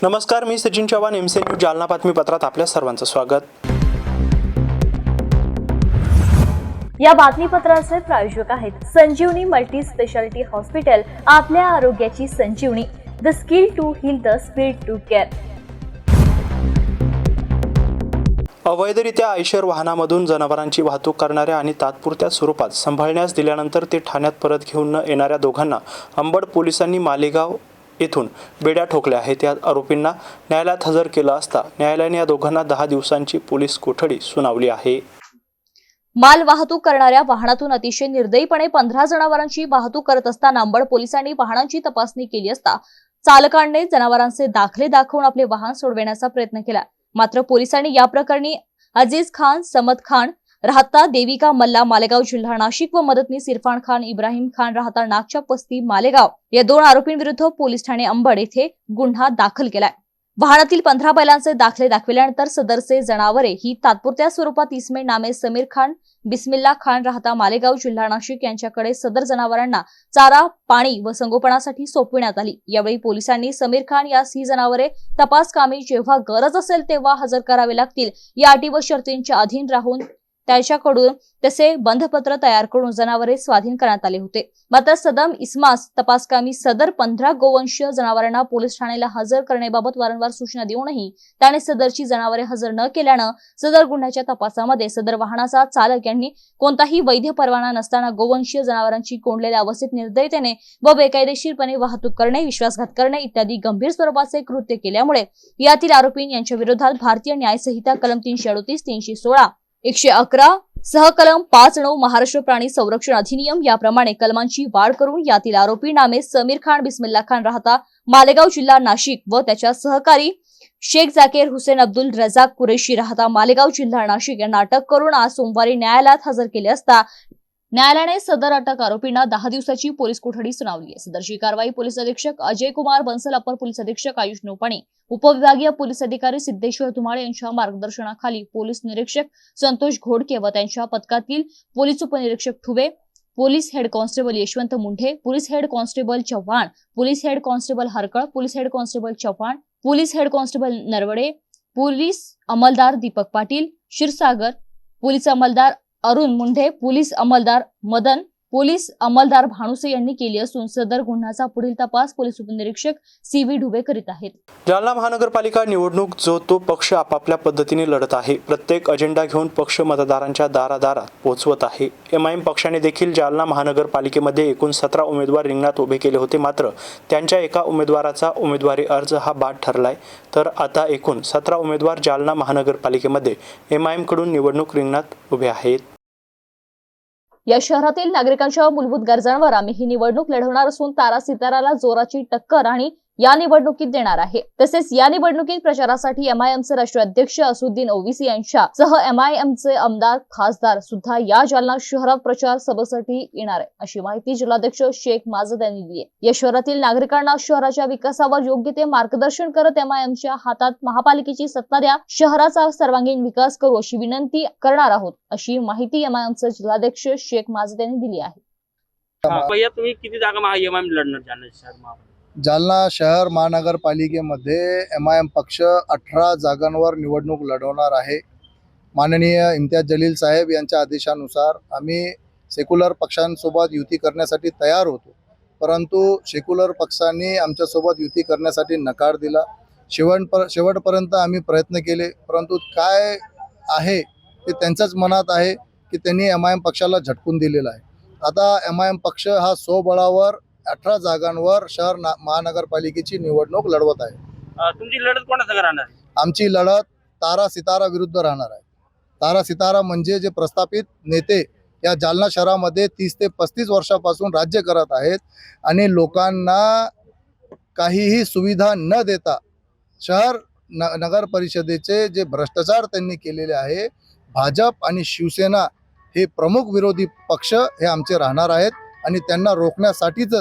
नमस्कार, मी Sachin Chavan, MC news Jalna बातमीपत्रात आपल्या सर्वांचं स्वागत। या बातमीपत्राचे प्रायोजक आहेत संजीवनी मल्टी स्पेशालिटी हॉस्पिटल, आपल्या आरोग्याची संजीवनी, the skill to heal, the speed to care. अवैधरित्या आयशर वाहनामधून जनावरांची वाहतूक करणाऱ्या आणि तात्पुरत्या स्वरूपात सांभाळण्यास दिल्यानंतर ते ठाण्यात परत घेऊन न येणाऱ्या दोघांना अंबड पोलिसांनी मालेगाव येथून बेड्या ठोकल्या आहेत। या आरोपींना न्यायालयात हजर केलं असता न्यायालयाने या दोघांना 10 दिवसांची पोलीस कोठडी सुनावली आहे। माल वाहतूक करणाऱ्या वाहनातून अतिशय निर्दयीपणे 15 जनावरांची वाहतूक करत असताना अंबड पोलिसांनी वाहनांची तपासणी केली असता चालकाने जनावरांचे दाखले दाखवून आपले वाहन सोडविण्याचा प्रयत्न केला। मात्र पोलिसांनी या प्रकरणी अजीज खान, समद खान राहता देविका मल्ला, मालेगाव जिल्हा नाशिक व मदतनीस इरफान खान, इब्राहिम खान राहता नागच्या पस्ती, मालेगाव या 2 आरोपींविरुद्ध पोलीस ठाणे अंबड येथे गुन्हा दाखल केलाय। वाहनातील 15 बैलांचे दाखले दाखविल्यानंतर सदरचे जनावरे ही तात्पुरत्या स्वरूपात इसमे नामे समीर खान, बिस्मिल्ला खान राहता मालेगाव जिल्हा नाशिक यांच्याकडे सदर जनावरांना चारा, पाणी व संगोपनासाठी सोपविण्यात आली। यावेळी पोलिसांनी समीर खान यास ही जनावरे तपास कामी जेव्हा गरज असेल तेव्हा हजर करावे लागतील या अटी व शर्तींच्या अधीन राहून त्याच्याकडून तसे बंधपत्र तयार करून जनावरे स्वाधीन करण्यात आले होते। मात्र सदम इसमास तपासकामी सदर 15 गोवंशीय जनावरांना पोलीस ठाण्याला हजर करण्याबाबत वारंवार सूचना देऊनही त्याने सदरची जनावरे हजर न केल्यानं सदर गुन्ह्याच्या तपासामध्ये सदर वाहनाचा चालक यांनी कोणताही वैध परवाना नसताना गोवंशीय जनावरांची कोंडलेल्या अवस्थेत निर्दयतेने व बेकायदेशीरपणे वाहतूक करणे, विश्वासघात करणे इत्यादी गंभीर स्वरूपाचे कृत्य केल्यामुळे यातील आरोपी यांच्या विरोधात भारतीय न्याय संहिता कलम 338, 316, 111 सह कलम 5(9) महाराष्ट्र प्राणी संरक्षण अधिनियम याप्रमाणे कलमांची वाढ करून यातील आरोपी नामे समीर खान, बिस्मिल्ला खान राहता मालेगाव जिल्हा नाशिक व त्याच्या सहकारी शेख जाकीर हुसेन अब्दुल रजाक कुरेशी राहता मालेगाव जिल्हा नाशिक यांना अटक करून आज सोमवारी न्यायालयात हजर केले असता न्यायालयाने सदर अटक आरोपींना 10 दिवसाची पोलीस कोठडी सुनावली आहे। सदरची कारवाई पोलीस अधीक्षक अजय कुमार बंसल, अपर पोलीस अधीक्षक आयुष नौपाणी, उपविभागीय पोलीस अधिकारी सिद्धेश्वर धुमाळे यांच्या मार्गदर्शनाखाली पोलीस निरीक्षक संतोष घोडके व त्यांच्या पथकातील पोलीस उपनिरीक्षक Thube, police head constable Yashwant Mundhe, police head constable Chavan, police head constable Harkal, police head constable Chavan, police head constable Narwade, police अंमलदार दीपक पाटील क्षीरसागर, पोलीस अंमलदार अरुण मुंढे, पोलीस अंमलदार मदन, पोलीस अंमलदार भानुसे यांनी केली असून सदर गुन्ह्याचा पुढील तपास पोलीस उपनिरीक्षक सीव्ही ढुबे करीत आहेत। जालना महानगरपालिका निवडणूक जो तो पक्ष आपापल्या पद्धतीने लढत आहे। प्रत्येक अजेंडा घेऊन पक्ष मतदारांच्या दारादारात पोहोचवत आहे। एमआयएम पक्षाने देखील जालना महानगरपालिकेमध्ये एकूण 17 उमेदवार रिंगणात उभे केले होते। मात्र त्यांच्या एका उमेदवाराचा उमेदवारी अर्ज हा बाद ठरलाय। तर आता एकूण 17 उमेदवार जालना महानगरपालिकेमध्ये एमआयएम कडून निवडणूक रिंगणात उभे आहेत। या शहरातील नागरिकांच्या मूलभूत गरजांवर आम्ही ही निवडणूक लढवणार असून तारा सिताराला जोराची टक्कर आणि या निवडणुकीत देणार आहे। तसेच या निवडणुकीत प्रचारासाठी एमआयएमचे राष्ट्रीय अध्यक्ष असुद्दीन ओवैसी यांच्यासह एमआयएमचे आमदार, खासदार सुद्धा या जालना शहरात प्रचार सभेसाठी येणार आहे, अशी माहिती जिल्हाध्यक्ष शेख माजद यांनी दिली आहे। या शहरातील नागरिकांना शहराच्या विकासावर योग्य ते मार्गदर्शन करत एमआयएमच्या हातात महापालिकेची सत्ता द्या, शहराचा सर्वांगीण विकास करू अशी विनंती करणार आहोत, अशी माहिती एमआयएमचे जिल्हाध्यक्ष शेख माजद यांनी दिली आहे। भैया, तुम्ही किती जागा एमआयएम लढणार जालना शहर? जालना शहर महानगरपालिकेमध्ये एमआयएम पक्ष 18 जागांवर निवडणूक लढवणार आहे। माननीय इम्तियाज जलील साहेब यांच्या आदेशानुसार आम्ही सेक्युलर पक्षांसोबत युती करण्यासाठी तयार होतो, परंतु सेक्युलर पक्षांनी आमच्यासोबत युती करण्यासाठी नकार दिला। शेवटपर्यंत आम्ही प्रयत्न केले, परंतु काय आहे ते त्यांच्याच मनात आहे की त्यांनी एमआयएम पक्षाला झटकून दिलेला आहे। आता एमआयएम पक्ष हा स्वबळावर 18 जागांवर शहर महानगरपालिकेची निवडणूक लढवत आहे। तुमची लढत कोणासंग राहणार? आमची लढत तारा सितारा विरुद्ध राहणार आहे। तारा सितारा म्हणजे जे प्रस्थापित नेते या जालना शहरामध्ये 30 ते 35 वर्षापासून राज्य करत आहेत आणि लोकांना काहीही सुविधा न देता शहर नगर परिषदेचे जे भ्रष्टाचार त्यांनी केलेले आहे, भाजप आणि शिवसेना हे प्रमुख विरोधी पक्ष हे आमचे राहणार आहेत आणि त्यांना रोखण्यासाठीच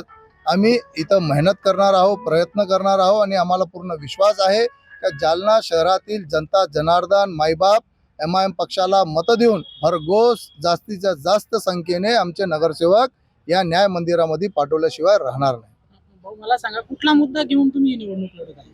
आम्ही इथं मेहनत करणार आहोत, प्रयत्न करणार आहोत आणि आम्हाला पूर्ण विश्वास आहे की जालना शहरातील जनता जनार्दन मायबाप एमआयएम पक्षाला मत देऊन भरघोस जास्तीत जास्त संख्येने आमचे नगरसेवक या न्याय मंदिरामध्ये पाठवल्याशिवाय राहणार नाही। भाऊ, मला सांगा, कुठला मुद्दा घेऊन तुम्ही निवडणूक लढत आहे?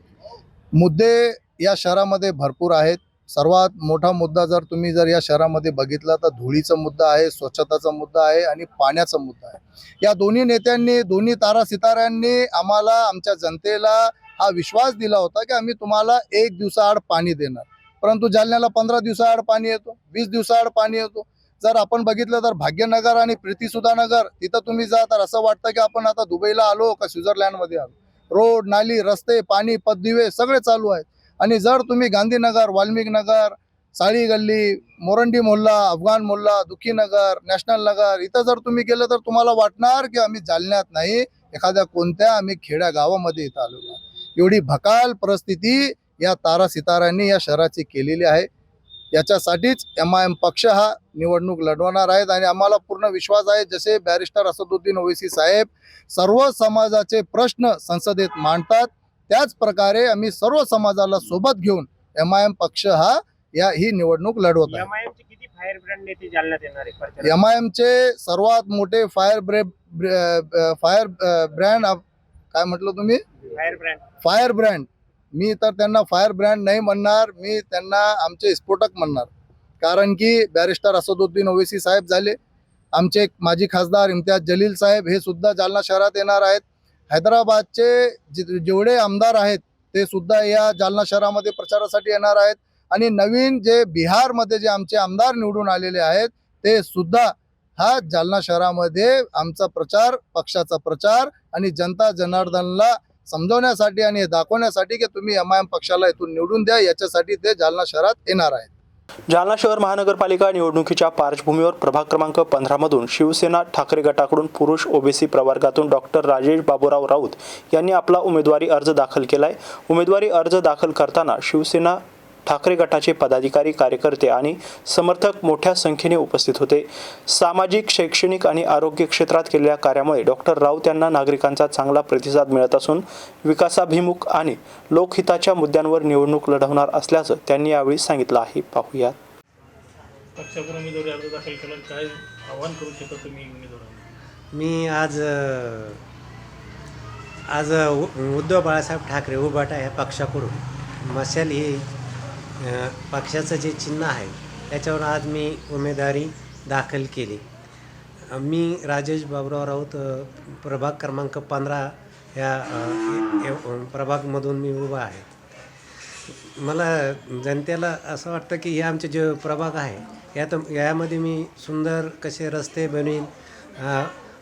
मुद्दे या शहरामध्ये भरपूर आहेत. सर्वात मोठा मुद्दा जर तुम्ही या शहरामध्ये बघितला तर धुळीचा मुद्दा आहे, स्वच्छताचा मुद्दा आहे आणि पाण्याचा मुद्दा आहे. या दोन्ही नेत्यांनी, दोन्ही तारा सिताऱ्यांनी आम्हाला, आमच्या जनतेला हा विश्वास दिला होता की आम्ही तुम्हाला 1 दिवसाआड पाणी देणार. परंतु जालन्याला 15 दिवसाआड पाणी येतो, 20 दिवसाआड पाणी येतो. जर आपण बघितलं तर भाग्यनगर आणि प्रीतीसुधा नगर तिथं तुम्ही जा तर असं वाटतं की आपण आता दुबईला आलो का स्वित्झर्लंडमध्ये आलो. रोड, नाली, रस्ते, पाणी, पददिवे सगळे चालू आहेत. आणि जर तुम्ही गांधीनगर, वाल्मिकी नगर, साळी गल्ली, मोरंडी मोहल्ला, अफगाण मोहल्ला, दुखी नगर, नॅशनल नगर इथं जर तुम्ही गेलं तर तुम्हाला वाटणार की आम्ही जालन्यात नाही, एखाद्या कोणत्या आम्ही खेड्या गावामध्ये इथं आलेलो आहे. एवढी भकाल परिस्थिती या तारा सितारांनी या शहराची केलेली आहे. याच्यासाठीच MIM पक्ष हा निवडणूक लढवणार आहेत आणि आम्हाला पूर्ण विश्वास आहे, जसे बॅरिस्टर असदुद्दीन ओवैसी साहेब सर्व समाजाचे प्रश्न संसदेत मांडतात, त्याच प्रकारे आम्ही सर्व समाजाला सोबत घेऊन MIM पक्ष हा ही निवडणूक लढवत आहे. MIM चे किती फायर ब्रँड नेते जालन्यात येणार आहे? MIM चे सर्वात मोठे फायर ब्रँड काय म्हटलं तुम्ही? Fire brand. मी तर त्यांना फायर ब्रँड नाही म्हणणार, मी त्यांना आमचे स्फोटक म्हणणार. कारण की बॅरिस्टर असदुद्दीन ओवैसी साहेब झाले, आमचे माजी खासदार इम्तियाज जलील साहेब हे सुद्धा जालना शहरात येणार आहेत. हैदराबादचे जेवढे आमदार आहेत ते सुद्धा या जालना शहरामध्ये प्रचारासाठी येणार आहेत. आणि नवीन जे बिहारमध्ये जे आमचे आमदार निवडून आलेले आहेत ते सुद्धा हा जालना शहरामध्ये आमचा प्रचार, पक्षाचा प्रचार आणि जनता जनार्दनला समजवण्यासाठी आणि हे दाखवण्यासाठी की तुम्ही MIM पक्षाला इथून निवडून द्या, याच्यासाठी ते जालना शहरात येणार आहेत. जालना शहर महानगरपालिका निवडणुकीच्या पार्श्वभूमीवर प्रभाग क्रमांक 15 मधून शिवसेना ठाकरे गटाकडून पुरुष OBC प्रवर्गातून डॉक्टर राजेश बाबूराव राऊत यांनी आपला उमेदवारी अर्ज दाखल केलाय. उमेदवारी अर्ज दाखल करताना शिवसेना ठाकरे गटाचे पदाधिकारी, कार्यकर्ते आणि समर्थक मोठ्या संख्येने उपस्थित होते. सामाजिक, शैक्षणिक आणि आरोग्य क्षेत्रात केलेल्या कार्यामुळे डॉक्टर राऊत यांना नागरिकांचा चांगला प्रतिसाद मिळत असून विकासाभिमुख आणि लोकहिताच्या मुद्द्यांवर निवडणूक लढवणार असल्याचं त्यांनी यावेळी सांगितलं आहे. पाहूयात. पक्षाकडून उमेदवारी अर्ज दाखल केला, काय आव्हान करू शकता तुम्ही उमेदवारांना? मी आज उद्धव बाळासाहेब ठाकरे उभाटा ह्या पक्षाकडून मशाल ही पक्षाचं जे चिन्ह आहे त्याच्यावर आज मी उमेदवारी दाखल केली. मी राजेश बाबूराव राऊत प्रभाग क्रमांक 15 या प्रभागमधून मी उभा आहे. मला जनतेला असं वाटतं की हे आमचे जे प्रभाग आहे यामध्ये मी सुंदर कसे रस्ते बनवीन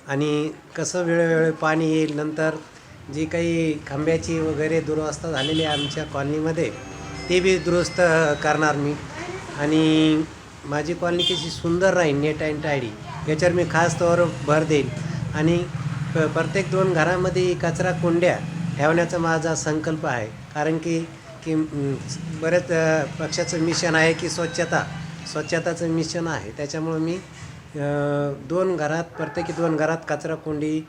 आणि कसं वेळोवेळी पाणी येईल. नंतर जी काही खांब्याची वगैरे दुरवस्था झालेली आहे आमच्या कॉलनीमध्ये ते बी दुरुस्त करणार मी. आणि माझी कॉलनी कशी सुंदर राहील, नेट अँड टायडी, याच्यावर मी खास तौर भर देईल. आणि प्रत्येक 2 घरामध्ये कचरा कुंड्या ठेवण्याचा माझा संकल्प आहे. कारण की बरेच पक्षाचं मिशन आहे की स्वच्छताचं मिशन आहे. त्याच्यामुळं मी 2 घरात, प्रत्येकी 2 घरात कचरा कुंडी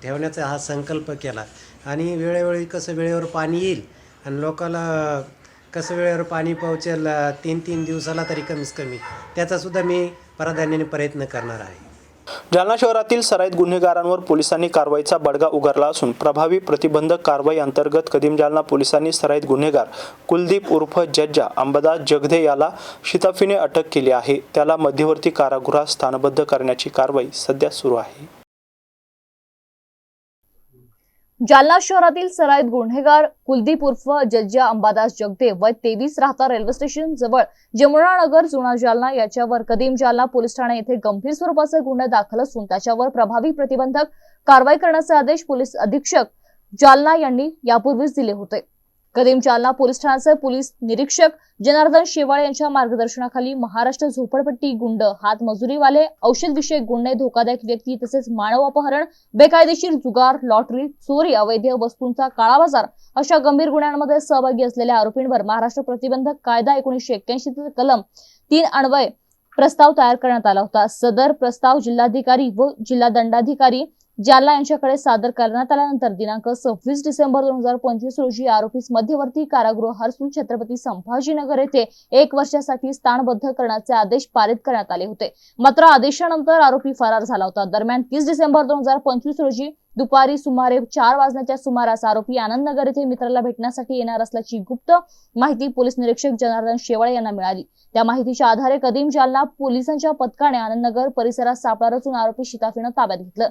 ठेवण्याचा हा संकल्प केला. आणि वेळोवेळी कसं वेळेवर पाणी येईल आणि लोकांना कसं वेळेवर पाणी पोहोचेल 3-3 दिवसाला तरी कमीत कमी, त्याचासुद्धा मी प्राधान्याने प्रयत्न करणार आहे. जालना शहरातील सराईत गुन्हेगारांवर पोलिसांनी कारवाईचा बडगा उगारला असून प्रभावी प्रतिबंधक कारवाई अंतर्गत कदीम जालना पोलिसांनी सराईत गुन्हेगार कुलदीप उर्फ जज्जा अंबादास जगदे याला शिताफीने अटक केली आहे. त्याला मध्यवर्ती कारागृहात स्थानबद्ध करण्याची कारवाई सध्या सुरू आहे. जालना शहरातील सराईत गुन्हेगार कुलदीप उर्फ जज्जा अंबादास जगदे वय 23 राहता रेल्वे स्टेशन जवळ जमुना नगर, जुना जालना याच्यावर कदीम जालना पोलीस ठाणे येथे गंभीर स्वरूपाचे गुन्हे दाखल असून त्याच्यावर प्रभावी प्रतिबंधक कारवाई करण्याचे आदेश पोलीस अधीक्षक जालना यांनी यापूर्वीच दिले होते. कदीम जालना पोलीस ठाण्याचे पोलीस निरीक्षक जनार्दन शेवाळे यांच्या मार्गदर्शनाखाली महाराष्ट्र झोपडपट्टी गुंड, हातमजुरीवाले, औषध विषयक गुन्हे, धोकादायक व्यक्ती तसेच मानव अपहरण, बेकायदेशीर जुगार, लॉटरी, चोरी, अवैध वस्तूंचा काळा बाजार अशा गंभीर गुन्ह्यांमध्ये सहभागी असलेल्या आरोपींवर महाराष्ट्र प्रतिबंधक कायदा 1981 कलम 3 अन्वये प्रस्ताव तयार करण्यात आला होता. सदर प्रस्ताव जिल्हाधिकारी व जिल्हा दंडाधिकारी जालना यांच्याकडे सादर करण्यात आल्यानंतर दिनांक 26 डिसेंबर 2025 रोजी आरोपीस मध्यवर्ती कारागृह हर्सुल छत्रपती संभाजीनगर येथे 1 वर्षासाठी स्थानबद्ध करण्याचे आदेश पारित करण्यात आले होते. मात्र आदेशानंतर आरोपी फरार झाला होता. दरम्यान 30 डिसेंबर 2025 रोजी दुपारी सुमारे 4 वाजण्याच्या सुमारास आरोपी आनंदनगर येथे मित्राला भेटण्यासाठी येणार असल्याची गुप्त माहिती पोलीस निरीक्षक जनार्दन शेवाळे यांना मिळाली. त्या माहितीच्या आधारे कदीम जालना पोलिसांच्या पथकाने आनंदनगर परिसरात सापळा रचून आरोपी शिताफीनं ताब्यात घेतलं.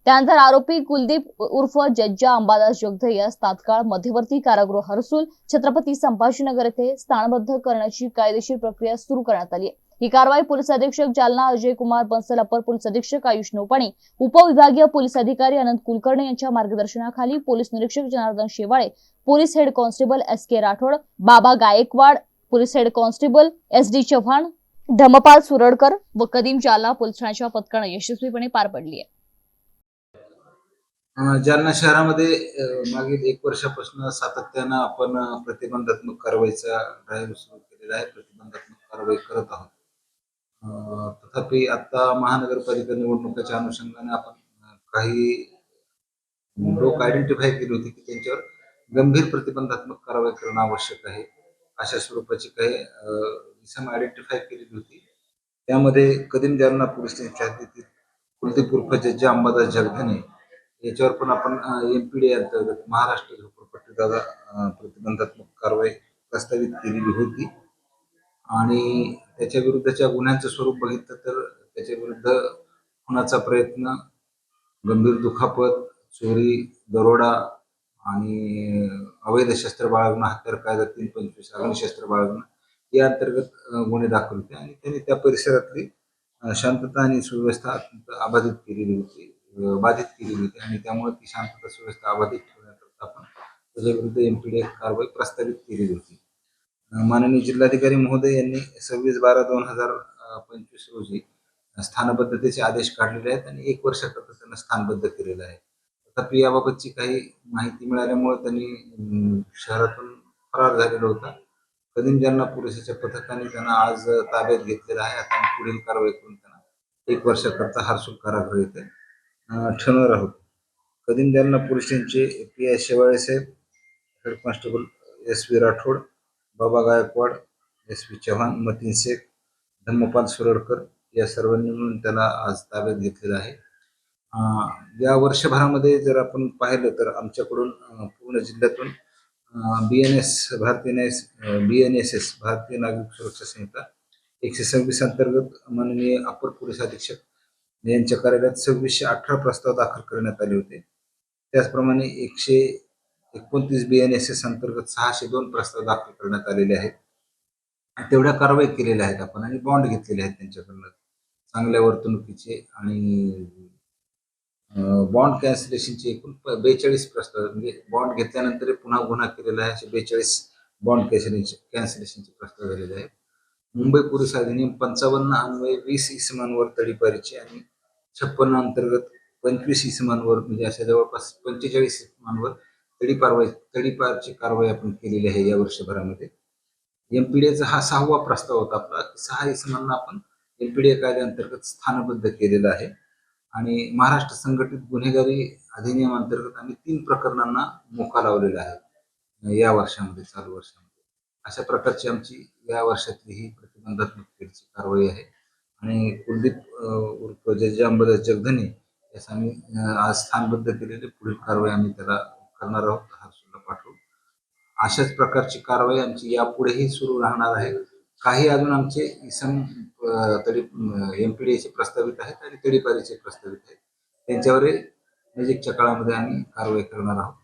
त्यानंतर आरोपी कुलदीप उर्फ जज्जा अंबादास जगधे यास तात्काळ मध्यवर्ती कारागृह हर्सुल छत्रपती संभाजीनगर येथे स्थानबद्ध करण्याची कायदेशीर प्रक्रिया सुरू करण्यात आली. ही कारवाई पोलीस अधीक्षक जालना अजय कुमार बन्सल, अपर पोलीस अधीक्षक आयुष नौपाणी, उपविभागीय पोलीस अधिकारी अनंत कुलकर्णी यांच्या मार्गदर्शनाखाली पोलीस निरीक्षक Janardan Shewale, police head constable SK Rathod, Baba Gaikwad, police head constable SD Chavan, Dhampal Suradkar व कदीम जालना पोलीस ठाण्याच्या पथकाने यशस्वीपणे पार पडली आहे. जालना शहरामध्ये मागील 1 वर्षापासून सातत्यानं आपण प्रतिबंधात्मक कारवाईचा ड्राईव्ह सुरू केलेला आहे. प्रतिबंधात्मक कारवाई करत आहोत. तथापि आता महानगरपालिका निवडणुकीच्या अनुषंगाने आपण काही लोक आयडेंटिफाय केली होती की त्यांच्यावर गंभीर प्रतिबंधात्मक कारवाई करणं आवश्यक आहे. अशा स्वरूपाची काही इसम आयडेंटिफाय केलेली होती. त्यामध्ये कदीम जालना पोलीस स्टेशनच्या हद्दीतील कुलदीप उर्फ जज्जा अंबादास जगधने याच्यावर पण आपण MPD अंतर्गत महाराष्ट्र झोपडपट्टी दादा प्रतिबंधात्मक कारवाई प्रस्तावित केलेली होती. आणि त्याच्या विरुद्धच्या गुन्ह्यांचं स्वरूप बघितलं तर त्याच्या विरुद्ध खुनाचा प्रयत्न, गंभीर दुखापत, चोरी, दरोडा आणि अवैध शस्त्र बाळगणं, हत्यार कायदा 325, अग्निशस्त्र बाळगणं या अंतर्गत गुन्हे दाखल होते. आणि त्यांनी त्या परिसरातली शांतता आणि सुव्यवस्था अत्यंत बाधित केलेली होती. आणि त्यामुळे ती शांतता सुव्यवस्था अबाधित ठेवण्याकरता आपण त्याच्या विरुद्ध MPD कारवाई प्रस्तावित केलेली होती. माननीय जिल्हाधिकारी महोदय यांनी 26/12/2025 रोजी स्थानबद्धतेचे आदेश काढलेले आहेत आणि 1 वर्षाकरता त्यांना स्थानबद्ध केलेलं आहे. तथापि याबाबतची काही माहिती मिळाल्यामुळे त्यांनी शहरातून फरार झालेला होता. कदीम जालना पोलिसाच्या पथकाने त्यांना आज ताब्यात घेतलेला आहे. आता पुढील कारवाई करून त्यांना 1 वर्षाकरता हर्सुल कारागृह येथे ठेवणार आहोत. कदीम जालना पोलीस स्टेशनचे PI शेवाळे साहेब, head constable SV Rathod, Baba Gaikwad, SV Chavan, Mateen Shaikh, Dhammapala Suradkar या सर्वांनी मिळून त्याला आज ताब्यात घेतलेलं आहे. या वर्षभरामध्ये जर आपण पाहिलं तर आमच्याकडून पूर्ण जिल्ह्यातून BNSS भारतीय नागरिक सुरक्षा संहिता 126 अंतर्गत माननीय अपर पोलीस अधीक्षक यांच्या कार्यालयात 2618 प्रस्ताव दाखल करण्यात आले होते. त्याचप्रमाणे 129 BNSS अंतर्गत 602 प्रस्ताव दाखल करण्यात आलेले आहेत. तेवढ्या कारवाई केलेल्या आहेत आपण आणि बॉन्ड घेतलेले आहेत त्यांच्याकडनं चांगल्या वर्तणुकीचे. आणि बॉन्ड कॅन्सलेशनचे एकूण 42 प्रस्ताव, म्हणजे बॉन्ड घेतल्यानंतर पुन्हा गुन्हा केलेला आहे असे 42 बॉन्ड कॅन्सलेशनचे प्रस्ताव झालेले आहेत. मुंबई पोलीस अधिनियम 55 अन्वये 20 इसमांवर तडीपारीचे आणि 56 अंतर्गत 25 इसमांवर, म्हणजे अशा जवळपास 45 इसमांवर तडीपारची कारवाई आपण केलेली आहे या वर्षभरामध्ये. MPDचा हा 6वा प्रस्ताव होता आपला. 6 इसमांना आपण MPD कायद्याअंतर्गत स्थानबद्ध केलेला आहे. आणि महाराष्ट्र संघटित गुन्हेगारी अधिनियम अंतर्गत आम्ही 3 प्रकरणांना मोका लावलेला आहे या वर्षामध्ये, चालू वर्षामध्ये. अशा प्रकारची आमची या वर्षातली ही प्रतिबंधात्मक कारवाई आहे. आणि कुलदीप उर्फ जज्जा अंबादास जगधने यास आम्ही आज स्थानबद्ध केलेले. पुढील कारवाई आम्ही त्याला करणार आहोत, हर्सुलला पाठवू. अशाच प्रकारची कारवाई आमची यापुढेही सुरू राहणार आहे. काही अजून आमचे इसम MPDचे प्रस्तावित आहेत आणि तडीपारीचे प्रस्तावित आहेत. त्यांच्यावर नजीकच्या काळामध्ये आम्ही कारवाई करणार आहोत.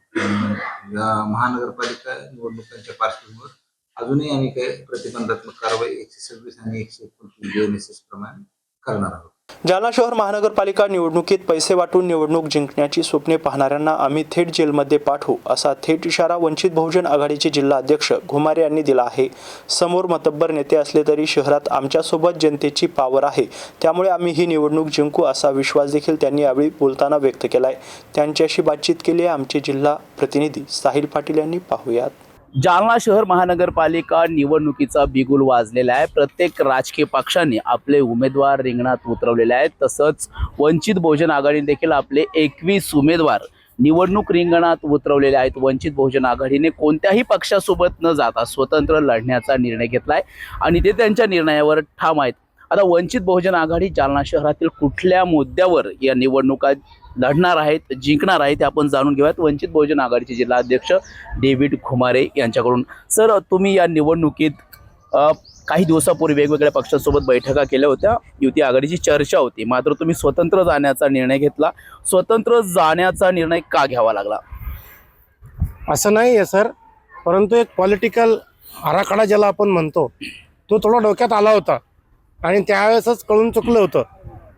या महानगरपालिका निवडणुकांच्या पार्श्वभूमीवर अजूनही आम्ही काही प्रतिबंधात्मक कारवाई 126 आणि 129 BNSS प्रमाणे करणार आहोत. जालना शहर महानगरपालिका निवडणुकीत पैसे वाटून निवडणूक जिंकण्याची स्वप्ने पाहणाऱ्यांना आम्ही थेट जेलमध्ये पाठवू, असा थेट इशारा वंचित बहुजन आघाडीचे जिल्हा अध्यक्ष घुमारे यांनी दिला आहे. समोर मतब्बर नेते असले तरी शहरात आमच्यासोबत जनतेची पावर आहे, त्यामुळे आम्ही ही निवडणूक जिंकू असा विश्वास देखील त्यांनी यावेळी बोलताना व्यक्त केलाय. त्यांच्याशी बातचीत केली आहे आमचे जिल्हा प्रतिनिधी साहिल पाटील यांनी. पाहूयात. जालना शहर महानगरपालिका निवडणुकीचा बिगुल वाजलेला आहे. प्रत्येक राजकीय पक्षांनी आपले उमेदवार रिंगणात उतरवलेले आहेत. तसंच वंचित बहुजन आघाडीने देखील आपले 21 उमेदवार निवडणूक रिंगणात उतरवलेले आहेत. वंचित बहुजन आघाडीने कोणत्याही पक्षासोबत न जाता स्वतंत्र लढण्याचा निर्णय घेतलाय आणि ते त्यांच्या निर्णयावर ठाम आहेत. आता वंचित बहुजन आघाडी जालना शहरातील कुठल्या मुद्द्यावर या निवडणुका लढणार आहेत, जिंकणार आहेत, ते आपण जाणून घेऊयात. वंचित बहुजन आघाडीचे जिल्हाध्यक्ष डेव्हिड खुमारे यांच्याकडून. सर, तुम्ही या निवडणुकीत काही दिवसापूर्वी वेगवेगळ्या पक्षांसोबत बैठका केल्या होत्या, युती आघाडीची चर्चा होती, मात्र तुम्ही स्वतंत्र जाण्याचा निर्णय घेतला. स्वतंत्र जाण्याचा निर्णय का घ्यावा लागला? असं नाही आहे सर, परंतु एक पॉलिटिकल आराखडा ज्याला आपण म्हणतो तो थोडा डोक्यात आला होता आणि त्यावेळेसच कळून चुकलं होतं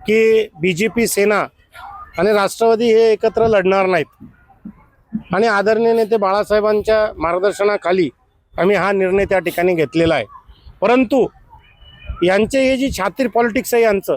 की BJP सेना आणि राष्ट्रवादी हे एकत्र लढणार नाहीत आणि आदरणीय नेते बाळासाहेबांच्या मार्गदर्शनाखाली आम्ही हा निर्णय त्या ठिकाणी घेतलेला आहे. परंतु यांचे हे जी छातीर पॉलिटिक्स आहे यांचं,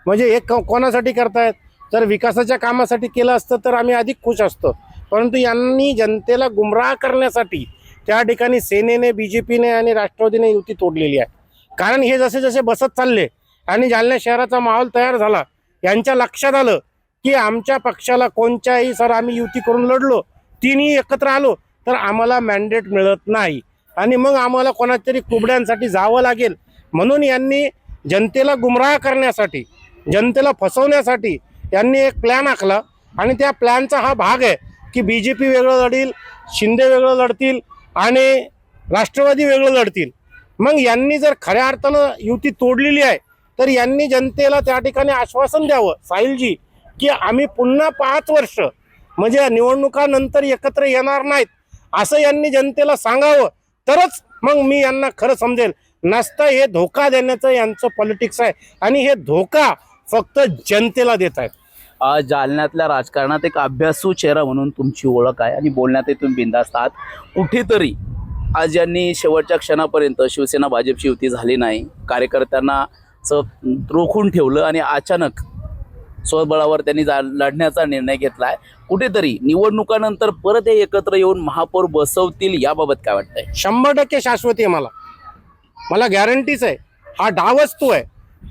म्हणजे हे कोणासाठी करतायत, तर विकासाच्या कामासाठी केलं असतं तर आम्ही अधिक खुश असतो. परंतु यांनी जनतेला गुमराह करण्यासाठी त्या ठिकाणी सेनेने, BJPने आणि राष्ट्रवादीने युती तोडलेली आहे. कारण हे जसे जसे बसत चालले आणि जालना शहराचा माहोल तयार झाला, यांच्या लक्षात आलं की आमच्या पक्षाला कोणत्याही सर आम्ही युती करून लढलो, तिन्ही एकत्र आलो तर आम्हाला मॅन्डेट मिळत नाही आणि मग आम्हाला कोणाच्या तरी कुबड्यांसाठी जावं लागेल. म्हणून यांनी जनतेला गुमराह करण्यासाठी, जनतेला फसवण्यासाठी यांनी एक प्लॅन आखला आणि त्या प्लॅनचा हा भाग आहे की BJP वेगळं लढील, शिंदे वेगळं लढतील आणि राष्ट्रवादी वेगळं लढतील. मग यांनी जर खऱ्या अर्थानं युती तोडलेली आहे तर यांनी जनतेला त्या ठिकाणी आश्वासन द्यावं, साहिलजी, की आम्ही पुन्हा 5 वर्ष म्हणजे निवडणुकानंतर एकत्र येणार नाहीत असं यांनी जनतेला सांगावं, तरच मग मी यांना खरं समजेल. नसतं हे धोका देण्याचं यांचं पॉलिटिक्स आहे आणि हे धोका फक्त जनतेला देत आहेत. जालन्यातल्या राजकारणात एक अभ्यासू चेहरा म्हणून तुमची ओळख आहे आणि बोलण्यातही तुम्ही बिनधास्त आहात. कुठेतरी आज यांनी शेवटच्या क्षणापर्यंत शिवसेना भाजपची युती झाली नाही, कार्यकर्त्यांना रोखून ठेवलं आणि अचानक स्वबळावर त्यांनी लढण्याचा निर्णय घेतला आहे. कुठेतरी निवडणुकानंतर परत हे एकत्र येऊन महापौर बसवतील, याबाबत काय वाटतंय? 100% शाश्वती आहे. मला गॅरंटीच आहे. हा डावच तो आहे.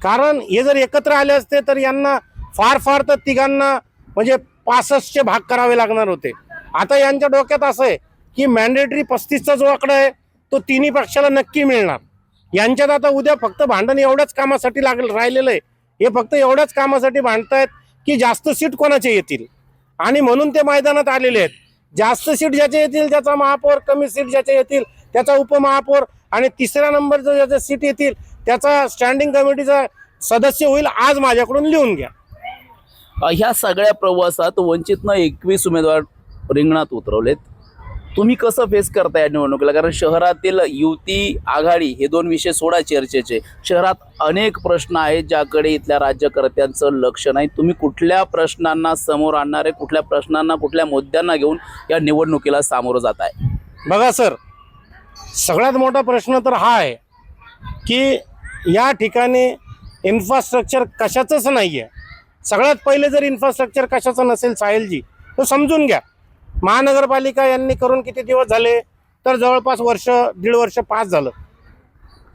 कारण हे जर एकत्र आले असते तर यांना फार तर तिघांना म्हणजे 65चे भाग करावे लागणार होते. आता यांच्या डोक्यात असं आहे की मॅन्डेटरी 35चा जो आकडा आहे तो तिन्ही पक्षाला नक्की मिळणार. यांच्यात आता उद्या फक्त भांडण एवढ्याच कामासाठी राहिलेलं आहे. हे फक्त एवढ्याच कामासाठी भांडतायत की जास्त सीट कोणाचे येतील आणि म्हणून ते मैदानात आलेले आहेत. जास्त सीट ज्याचे येतील त्याचा महापौर, कमी सीट ज्याचे येतील त्याचा उपमहापौर आणि तिसऱ्या नंबरचं ज्याच्या सीट येतील त्याचा स्टँडिंग कमिटीचा सदस्य होईल. आज माझ्याकडून लिहून घ्या. ह्या सगळ्या प्रवासात वंचितनं 21 उमेदवार रिंगणात उतरवलेत. तुम्ही कसं फेस करता या निवडणुकीला? कारण शहरातील युती आघाडी हे 2 विषय सोडा चर्चेचे, शहरात अनेक प्रश्न आहेत ज्याकडे इथल्या राज्यकर्त्यांचं लक्ष नाही. तुम्ही कुठल्या प्रश्नांना समोर आणणारे, कुठल्या प्रश्नांना, कुठल्या मुद्द्यांना घेऊन या निवडणुकीला सामोरं जात आहे? बघा सर, सगळ्यात मोठा प्रश्न तर हा आहे की या ठिकाणी इन्फ्रास्ट्रक्चर कशाचंच नाही आहे. सगळ्यात पहिले जर इन्फ्रास्ट्रक्चर कशाचं नसेल साहिलजी तर समजून घ्या. महानगरपालिका यांनी करून किती दिवस झाले, तर जवळपास वर्ष, 1.5 वर्ष पास झालं.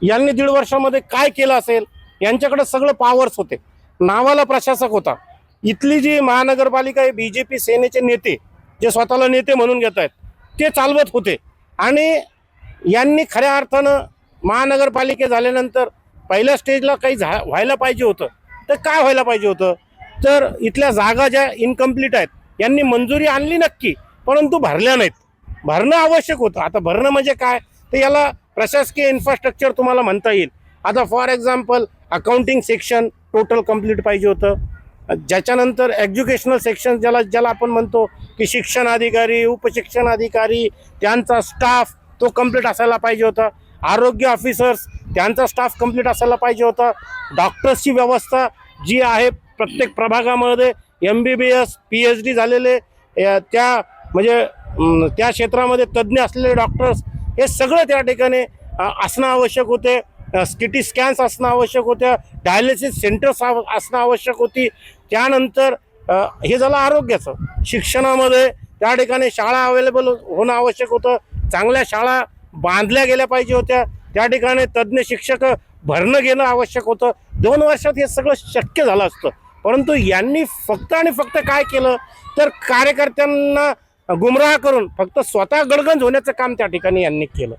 यांनी 1.5 वर्षामध्ये काय केलं असेल? यांच्याकडे सगळं पॉवर्स होते, नावाला प्रशासक होता. इथली जी महानगरपालिका आहे, BJP सेनेचे नेते जे स्वतःला नेते म्हणून घेत आहेत ते चालवत होते आणि यांनी खऱ्या अर्थानं महानगरपालिके झाल्यानंतर पहिल्या स्टेजला काही व्हायला पाहिजे होतं. तर काय व्हायला पाहिजे होतं? तर इथल्या जागा ज्या इनकम्प्लीट आहेत यांनी मंजुरी आणली नक्की, परंतु भरल्या नाहीत. भरणं आवश्यक होतं. आता भरणं म्हणजे काय, तर याला प्रशासकीय इन्फ्रास्ट्रक्चर तुम्हाला म्हणता येईल. आता for example accounting section total complete पाहिजे होतं. ज्याच्यानंतर एज्युकेशनल सेक्शन ज्याला आपण म्हणतो की शिक्षण अधिकारी, उपशिक्षण अधिकारी, त्यांचा स्टाफ तो कंप्लीट असायला पाहिजे होता. आरोग्य ऑफिसर्स त्यांचा स्टाफ कंप्लीट असायला पाहिजे होता. डॉक्टर्सची व्यवस्था जी आहे प्रत्येक प्रभागामध्ये MBBS PhD झालेले त्या म्हणजे त्या क्षेत्रामध्ये तज्ज्ञ असलेले डॉक्टर्स हे सगळं त्या ठिकाणी असणं आवश्यक होते. CT स्कॅन्स असणं आवश्यक होत्या, डायलिसिस सेंटर्स असणं आवश्यक होती. त्यानंतर हे झालं आरोग्याचं. शिक्षणामध्ये त्या ठिकाणी शाळा अवेलेबल होणं आवश्यक होतं. चांगल्या शाळा बांधल्या गेल्या पाहिजे होत्या, त्या ठिकाणी तज्ज्ञ शिक्षक भरणं घेणं आवश्यक होतं. 2 वर्षात हे सगळं शक्य झालं असतं. परंतु यांनी फक्त आणि फक्त काय केलं तर कार्यकर्त्यांना गुमराह करून फक्त स्वतः गडगंज होण्याचं काम त्या ठिकाणी यांनी केलं.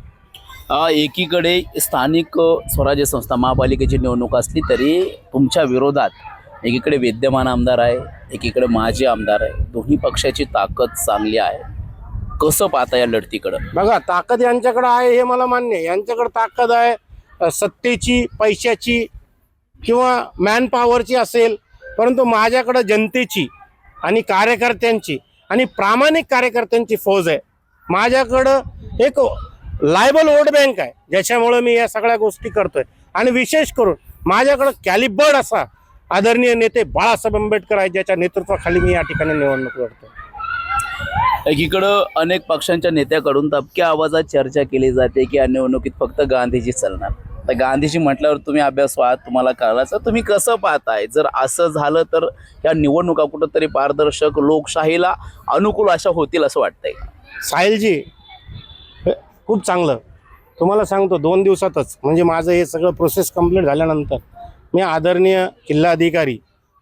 एकीकडे स्थानिक स्वराज्य संस्था महापालिकेची निवडणूक असली तरी तुमच्या विरोधात एकीकडे विद्यमान आमदार आहे, एकीकडे माजी आमदार आहे. दोन्ही पक्षाची ताकद चांगली आहे. कसं पाहता या लढतीकडं? बघा, ताकद यांच्याकडे आहे हे मला मान्य आहे. यांच्याकडे ताकद आहे सत्तेची, पैशाची किंवा मॅन पॉवरची असेल, परंतु माझ्याकडे जनतेची आणि कार्यकर्त्यांची आणि प्रामाणिक कार्यकर्त्यांची फौज आहे. माझ्याकडं एक लायबल वोट बँक आहे, ज्याच्यामुळे मी या सगळ्या गोष्टी करतोय. आणि विशेष करून माझ्याकडं कॅलिबर्ड असा आदरणीय नेते बाळासाहेब आंबेडकर आहे, ज्याच्या नेतृत्वाखाली मी या ठिकाणी निवडणूक लढतोय. एकीकडं अनेक पक्षांच्या नेत्याकडून दबक्या आवाजात चर्चा केली जाते की या निवडणुकीत फक्त गांधीजी चालणार. तर गांधीजी म्हटल्यावर तुम्ही अभ्यास आहात, तुम्हाला कळायचं. तुम्ही कसं पाहताय? जर असं झालं तर या निवडणुका कुठंतरी पारदर्शक, लोकशाहीला अनुकूल अशा होतील असं वाटतंय? साहिलजी, खूप चांगलं. तुम्हाला सांगतो 2 दिवसातच, म्हणजे माझं हे सगळं प्रोसेस कंप्लीट झाल्यानंतर मी आदरणीय जिल्हाधिकारी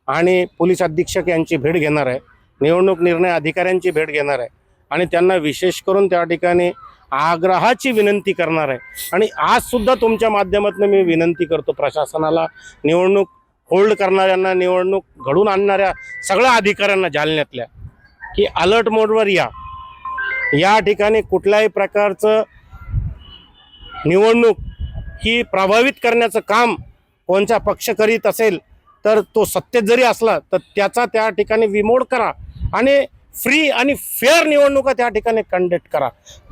आणि पोलीस अधीक्षक यांची भेट घेणार आहे, निवडणूक निर्णय अधिकाऱ्यांची भेट घेणार आहे आणि त्यांना विशेष करून त्या ठिकाणी आग्रहाची विनंती करणार आहे. आणि आजसुद्धा तुमच्या माध्यमातून मी विनंती करतो प्रशासनाला, निवडणूक होल्ड करणाऱ्यांना, निवडणूक घडून आणणाऱ्या सगळ्या अधिकाऱ्यांना जालन्यातल्या, की अलर्ट मोडवर या ठिकाणी कुठल्याही प्रकारचं निवडणूक ही प्रभावित करण्याचं काम कोणचा पक्ष करीत असेल तर तो सत्तेत जरी असला तर त्याचा त्या ठिकाणी विमोड करा आणि फ्री आणि फेअर निवडणुका त्या ठिकाणी कंडक्ट करा.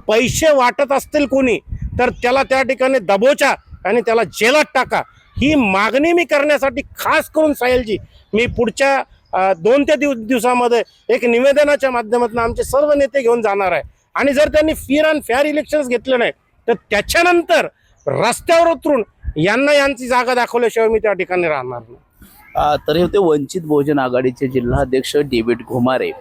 पैसे वाटत असतील कोणी तर त्याला त्या ठिकाणी दबोचा आणि त्याला जेलात टाका. ही मागणी मी करण्यासाठी खास करून साहिलजी मी पुढच्या 2 ते 3 दिवसामध्ये एक निवेदनाच्या माध्यमातून आमचे सर्व नेते घेऊन जाणार आहे. आणि जर त्यांनी फेअर अँड फेअर इलेक्शन्स घेतले नाही तर त्याच्यानंतर रस्त्यावर उतरून यांची जागा दाखवल्याशिवाय मी त्या ठिकाणी राहणार नाही. तर हे होते वंचित बहुजन आघाडीचे जिल्हाध्यक्ष डेव्हिड घुमारे.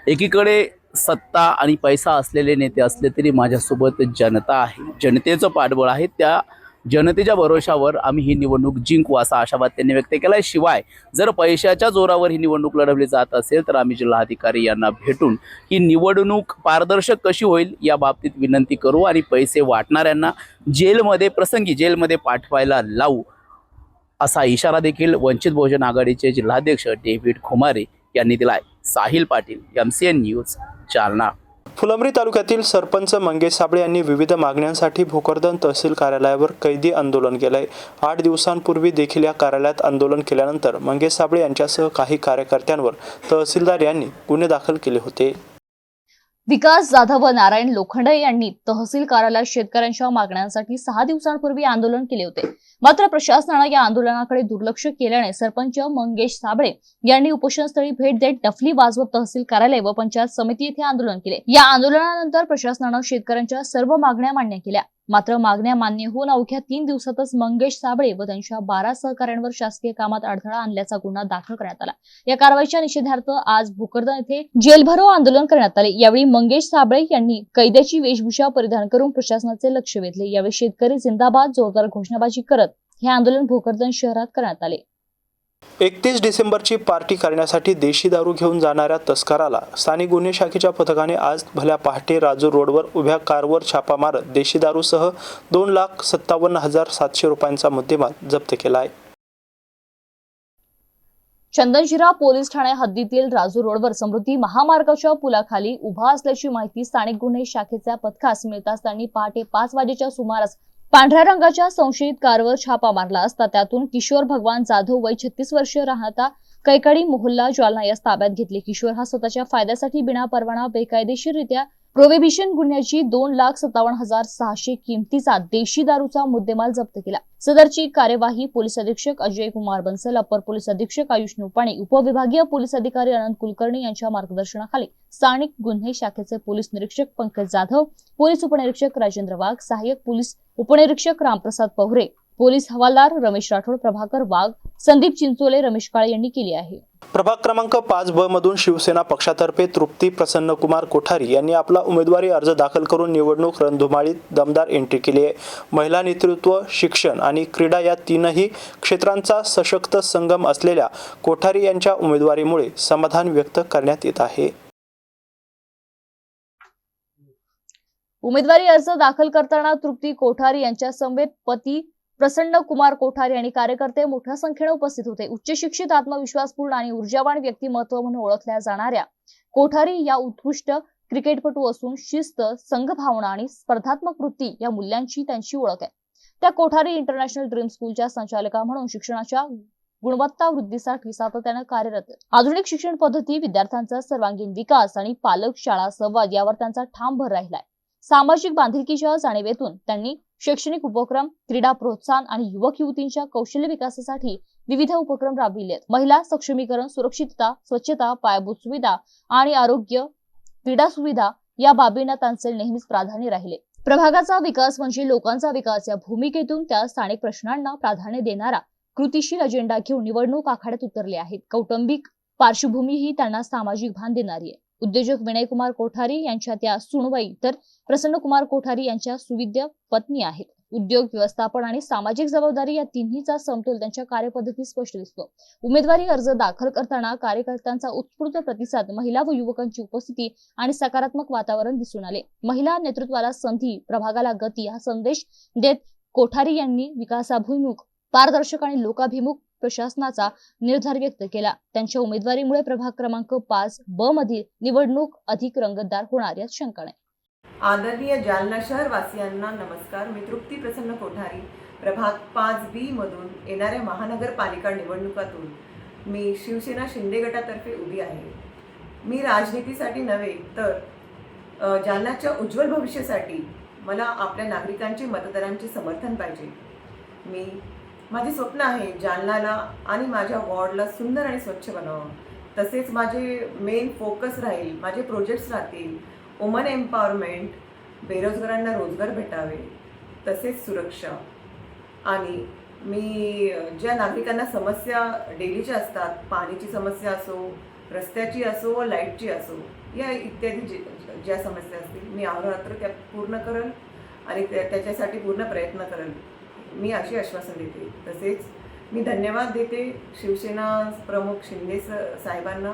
एकीकडे सत्ता आणि पैसा असलेले नेते असले तरी माझ्यासोबत जनता आहे, जनतेचं पाठबळ आहे. त्या जनतेच्या भरोशावर आम्ही ही निवडणूक जिंकू असा आशावाद त्यांनी व्यक्त केला. शिवाय जर पैशाच्या जोरावर ही निवडणूक लढवली जात असेल तर आम्ही जिल्हाधिकारी यांना भेटून ही निवडणूक पारदर्शक कशी होईल या बाबतीत विनंती करू आणि पैसे वाटणाऱ्यांना प्रसंगी जेलमध्ये पाठवायला लावू असा इशारा देखील वंचित बहुजन आघाडीचे जिल्हाध्यक्ष डेव्हिड घुमारे यांनी दिलाय. Sahil Patil, MCN news, Jalna. फुलंब्री तालुक्यातील सरपंच मंगेश साबळे यांनी विविध मागण्यांसाठी भोकरदन तहसील कार्यालयावर कैदी आंदोलन केलंय. 8 दिवसांपूर्वी देखील या कार्यालयात आंदोलन केल्यानंतर मंगेश साबळे यांच्यासह काही कार्यकर्त्यांवर तहसीलदार यांनी गुन्हे दाखल केले होते. विकास जाधव व नारायण लोखंडे यांनी तहसील कार्यालयात शेतकऱ्यांच्या मागण्यांसाठी 6 दिवसांपूर्वी आंदोलन केले होते. मात्र प्रशासनाने या आंदोलनाकडे दुर्लक्ष केल्याने सरपंच मंगेश साबळे यांनी उपोषणस्थळी भेट देत डफली वाजवत तहसील कार्यालय व पंचायत समिती येथे आंदोलन केले. या आंदोलनानंतर प्रशासनाने शेतकऱ्यांच्या सर्व मागण्या मान्य केल्या. मात्र मागण्या मान्य होऊन अवघ्या 3 दिवसातच मंगेश साबळे व त्यांच्या 12 सहकाऱ्यांवर शासकीय कामात अडथळा आणल्याचा गुन्हा दाखल करण्यात आला. या कारवाईच्या निषेधार्थ आज भोकरदन येथे जेलभरो आंदोलन करण्यात आले. यावेळी मंगेश साबळे यांनी कैद्याची वेशभूषा परिधान करून प्रशासनाचे लक्ष वेधले. यावेळी शेतकरी जिंदाबाद जोरदार घोषणाबाजी करत हे आंदोलन भोकरदन शहरात करण्यात आले. 31 डिसेंबरची पार्टी करण्यासाठी देशी दारू घेऊन जाणाऱ्या तस्कराला स्थानिक गुन्हे शाखेच्या पथकाने आज भल्या पहाटे राजूर रोडवर उभ्या कारवर छापा मारत देशी दारूसह 2,57,700 रुपयांचा मुद्देमाल जप्त केला आहे. चंदनशिरा पोलीस ठाणे हद्दीतील राजूर रोडवर समृद्धी महामार्गाच्या पुलाखाली उभा असल्याची माहिती स्थानिक गुन्हे शाखेच्या पथकास मिळताच त्यांनी पहाटे 5 वाजेच्या सुमारास पांढऱ्या रंगाच्या संशयित कारवर छापा मारला असता त्यातून किशोर भगवान जाधव वय 36 वर्षीय राहता कैकाडी मोहल्ला जालना यास ताब्यात घेतले. किशोर हा स्वतःच्या फायद्यासाठी बिना परवाना बेकायदेशीररित्या प्रोहिबिशन गुन्ह्याची 2,57,600 किमतीचा देशी दारूचा मुद्देमाल जप्त केला. सदरची कार्यवाही पोलीस अधीक्षक अजय कुमार बन्सल, अपर पोलीस अधीक्षक आयुष नुपाणे, उपविभागीय पोलीस अधिकारी अनंत कुलकर्णी यांच्या मार्गदर्शनाखाली स्थानिक गुन्हे शाखेचे पोलीस निरीक्षक पंकज जाधव, पोलीस उपनिरीक्षक राजेंद्र वाघ, सहाय्यक पोलीस उपनिरीक्षक रामप्रसाद पवरे, पोलीस हवालदार रमेश राठोड, प्रभाकर वाघ, संदीप चिंचोले, रमेश काळे यांनी केली आहे. प्रभाग क्रमांक 5 ब मधून शिवसेना पक्षातर्फे तृप्ती प्रसन्नकुमार कोठारी यांनी आपला उमेदवारी अर्ज दाखल करून निवडणूक रणधुमाळीत दमदार एंट्री केली आहे. महिला नेतृत्व, शिक्षण आणि क्रीडा या तीनही क्षेत्रांचा सशक्त संगम असलेल्या कोठारी यांच्या उमेदवारीमुळे समाधान व्यक्त करण्यात येत आहे. उमेदवारी अर्ज दाखल करताना तृप्ती कोठारी यांच्या समवेत पती प्रसन्न कुमार कोठारी आणि कार्यकर्ते मोठ्या संख्येने उपस्थित होते. उच्च शिक्षित, आत्मविश्वासपूर्ण आणि ऊर्जावान व्यक्तिमत्व म्हणून ओळखल्या जाणाऱ्या कोठारी या उत्कृष्ट क्रिकेटपटू असून शिस्त, संघभावना आणि स्पर्धात्मक वृत्ती या मूल्यांची त्यांची ओळख आहे. त्या कोठारी इंटरनॅशनल ड्रीम स्कूलच्या संचालिका म्हणून शिक्षणाच्या गुणवत्ता वृद्धीसाठी सातत्याने कार्यरत. आधुनिक शिक्षण पद्धती, विद्यार्थ्यांचा सर्वांगीण विकास आणि पालक शाळा संवाद यावर त्यांचा ठाम भर राहिलाय. सामाजिक बांधिलकीच्या जाणीवेतून त्यांनी शैक्षणिक उपक्रम, क्रीडा प्रोत्साहन आणि युवक युवतींच्या कौशल्य विकासासाठी विविध उपक्रम राबविले. महिला सक्षमीकरण, सुरक्षितता, स्वच्छता, पायाभूत सुविधा आणि आरोग्य, क्रीडा सुविधा या बाबींना त्यांचे नेहमीच प्राधान्य राहिले. प्रभागाचा विकास म्हणजे लोकांचा विकास या भूमिकेतून त्या स्थानिक प्रश्नांना प्राधान्य देणारा कृतीशील अजेंडा घेऊन निवडणूक आखाड्यात उतरले आहेत. कौटुंबिक पार्श्वभूमी ही त्यांना सामाजिक भान देणारी आहे. उद्योजक विनयकुमार कोठारी यांच्या त्या सुनबाई तर प्रसन्नकुमार कोठारी यांच्या सुविद्य पत्नी आहेत. उद्योग, व्यवस्थापन आणि सामाजिक जबाबदारी या तिन्हीचा समतोल त्यांच्या कार्यपद्धतीत स्पष्ट दिसतो. उमेदवारी अर्ज दाखल करताना कार्यकर्त्यांचा उत्स्फूर्त प्रतिसाद, महिला व युवकांची उपस्थिती आणि सकारात्मक वातावरण दिसून आले. महिला नेतृत्वाला संधी, प्रभागाला गती हा संदेश देत कोठारी यांनी विकासाभिमुख, पारदर्शक आणि लोकाभिमुख प्रशासनाचा निर्धार व्यक्त केला. त्यांच्या उमेदवारीमुळे प्रभाग क्रमांक 5 ब मधील निवडणूक अधिक रंगतदार होणार यात शंका नाही. आदरणीय जालना शहर वासियांना नमस्कार. मी तृप्ती प्रसन्न कोठारी, प्रभाग 5B मधून येणाऱ्या महानगरपालिका निवडणुकातून मी शिवसेना शिंदे गटातर्फे उभी आहे. मी राजनीतीसाठी नव्हे तर जालन्याच्या उज्ज्वल भविष्यासाठी मला आपल्या नागरिकांचे, मतदारांचे समर्थन पाहिजे. माझे स्वप्न आहे जालन्याला आणि माझ्या वॉर्डला सुंदर आणि स्वच्छ बनवावं. तसेच माझे मेन फोकस राहील, माझे प्रोजेक्ट्स राहतील वुमन एम्पॉवरमेंट, बेरोजगारांना रोजगार भेटावे, तसेच सुरक्षा. आणि मी ज्या नागरिकांना समस्या डेलीच्या असतात, पाण्याची समस्या असो, रस्त्याची असो व लाईटची असो, या इत्यादी ज्या समस्या असतील मी अहोरात्र त्या पूर्ण करेल आणि त्याच्यासाठी पूर्ण प्रयत्न करेल, मी अशी आश्वासन देते. तसेच मी धन्यवाद देते शिवसेना प्रमुख शिंदे साहेबांना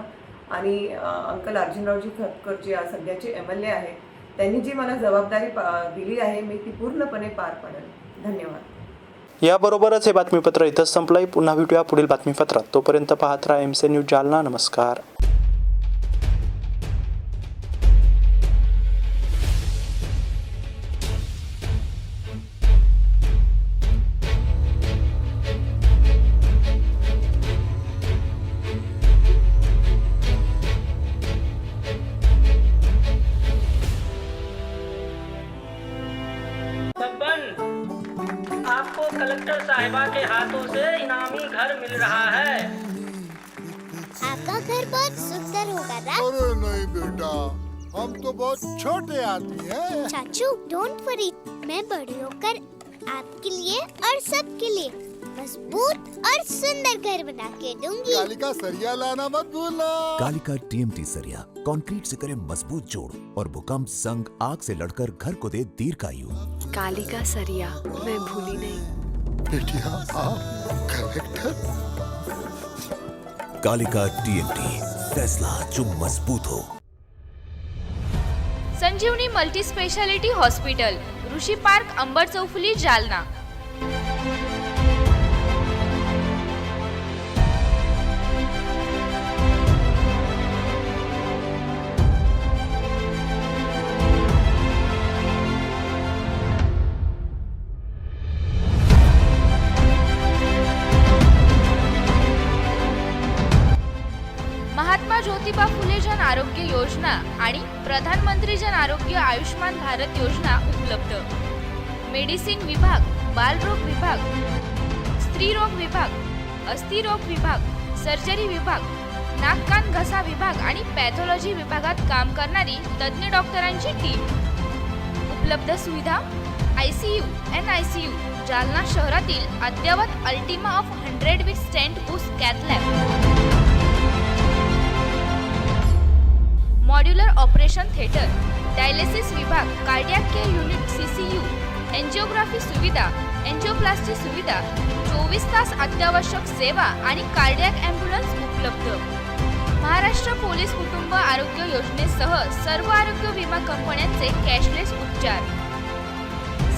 आणि अंकल अर्जुनरावजी खतकर जे सध्याचे MLA आहेत, त्यांनी जी मला जबाबदारी दिली आहे मी ती पूर्णपणे पार पाडेल. धन्यवाद. याबरोबरच हे बातमीपत्र इथंच संपलंय. पुन्हा भेटूया पुढील बातमीपत्रात. तोपर्यंत पाहत राहा MC न्यूज जालना. नमस्कार. आपको कलेक्टर साहिबा के हाथों से इनामी घर मिल रहा है. आपका घर बहुत सुंदर होगा ना? अरे नहीं बेटा, हम तो बहुत छोटे आदमी हैं। चाचू डोंट वरी, मैं बड़ी होकर आपके लिए और सबके लिए मजबूत और सुंदर घर बना के दूंगी. कालिका सरिया लाना मत भूलना. कालिका TMT सरिया कंक्रीट से करे मजबूत जोड़ और भूकंप, संग, आग से लड़कर घर को दे दीर्घायु. कालिका सरिया मैं भूली नहीं. बेटिया कलेक्टर. कालिका TMT, फैसला जो मजबूत हो. संजीवनी मल्टी स्पेशालिटी हॉस्पिटल, ऋषी पार्क, अंबर चौफुली, जालना. महात्मा ज्योतिबा फुले जन आरोग्य योजना आणि प्रधानमंत्री जन आरोग्य आयुष्मान भारत योजना उपलब्ध. मेडिसिन विभाग, बालरोग विभाग, स्त्रीरोग विभाग, अस्थिरोग विभाग, सर्जरी विभाग, नाक कान घसा विभाग आणि पॅथॉलॉजी विभागात काम करणारी तज्ज्ञ डॉक्टरांची टीम. उपलब्ध सुविधा ICU, NICU, जालना शहरातील अद्ययावत ultima of 100 with stent boost cath lab, modular operation theatre, dialysis विभाग, cardiac care unit CCU, angiography सुविधा, एंजिओप्लास्टी सुविधा, 24 तास अत्यावश्यक सेवा आणि कार्डियाक ॲम्ब्युलन्स उपलब्ध. महाराष्ट्र पोलीस कुटुंब आरोग्य योजनेसह सर्व आरोग्य विमा कंपन्यांचे कॅशलेस उपचार.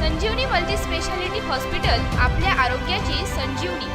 संजीवनी मल्टी स्पेशालिटी हॉस्पिटल, आपल्या आरोग्याची संजीवनी.